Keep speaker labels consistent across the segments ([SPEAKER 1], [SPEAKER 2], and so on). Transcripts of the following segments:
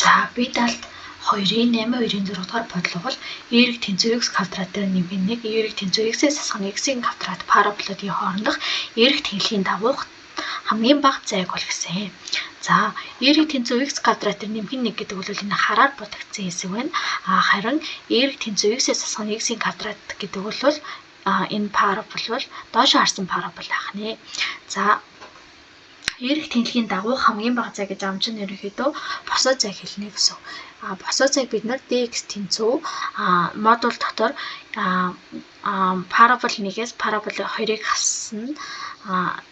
[SPEAKER 1] За би талд 2-ийн 8-2-ийн 6 дугаар бодлого бол эерэг тэнцвэр x квадратаар нэмэх 1 эерэг тэнцвэр x-ээс асгах x-ийн квадрат параболуудын хоорондох эерэг тэнхлийн дагуух хамгийн бага зайг бол гэсэн. За эерэг тэнцвэр x квадратаар нэмэх 1 гэдэг бол энэ хараар бодогдсон хэсэг байна. Харин эерэг тэнцвэр x-ээс асгах x-ийн квадрат гэдэг бол энэ парабол бол доош харсан парабол ах нэ. За эерэг тэнхлийн дагуух хамгийн бага зай гэж амж нь ерөнхийдөө босоо зай хэлнэ гэсэн. Босоо зайг бид нар dx тэнцүү модуль дотор парабол 1-ээс парабол 2-ыг хасна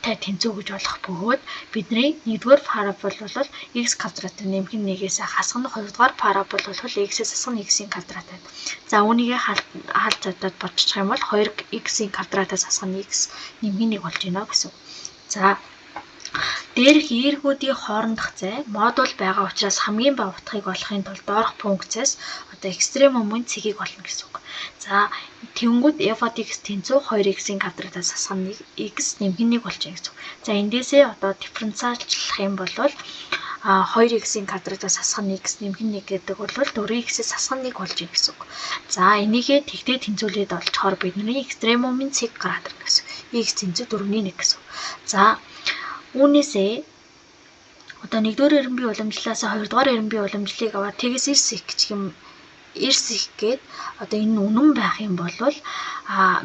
[SPEAKER 1] тай тэнцүү гэж болох бөгөөд бидний 1-р парабол бол x квадратаар нэмэх 1-ээс хасгах 2-р парабол бол x-ээс хасгах x-ийн квадрат байна. За үүнийг хаалт задад бодчих юм бол 2x-ийн квадратаас хасгах x нэмэх 1 болж байна гэсэн. За дээрх эергүүдийн хоорондох зай модуль байгаа учраас хамгийн бага утгыг олохын тулд доорх функцээс экстремумын цэгийг олно гэсэн үг. За тэнгүүд f от x тэнцүү 2x-ийн квадратаас хасгах x нэмэх 1 болж байна гэсэн үг. За эндээсээ дифференциалчлах юм бол 2x-ийн квадратаас хасгах x нэмэх 1 гэдэг бол 4x-ээс хасгах 1 болж байна гэсэн үг. За энийгээ тэгтээ тэнцвүүлээд олцохоор бидний экстремумын цэг гараад ирнэ гэсэн. x тэнцүү 4-ийн 1 гэсэн. За үүнээсээ 1-р эренбийн уламжлалаас 2-р эренбийн уламжлалыг аваад тэгээс эрс их гэх юм эрс их гээд энэ үнэн байх юм бол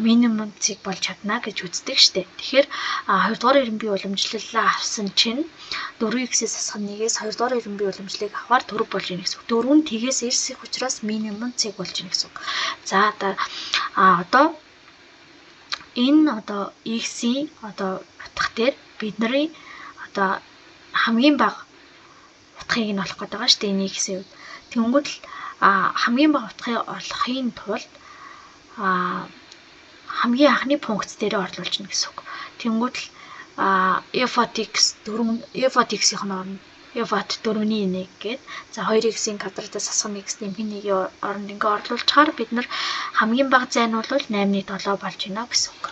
[SPEAKER 1] минимум цэг болж чадна гэж үздэг штеп. Тэгэхээр 2-р эренбийн уламжлалаа авсан чинь 4x-ээс хасгах 1-ээс 2-р эренбийн уламжлалыг авахар 4 болж ийн гэсэн. 4 нь тэгээс эрс их учраас минимум цэг болж ийн гэсэн. За одоо энэ x-ийн утга дээр бидний хамгийн бага утгыг нь олох гээд байгаа шүү дээ энэ x-ийн үед. Тэнгүүд л хамгийн бага утгыг олохын тулд хамгийн анхны функц дээр орлуулж гэнэ гэсэн үг. Тэнгүүд л f от x-ийн оронд f от 4-ийн 1 гээд за 2x-ийн квадратаас хасгах x нэмэх 1-ийн оронд ингээ орлуулчихаар бид нар хамгийн бага зай нь бол 8-ны 7 болж байна гэсэн үг.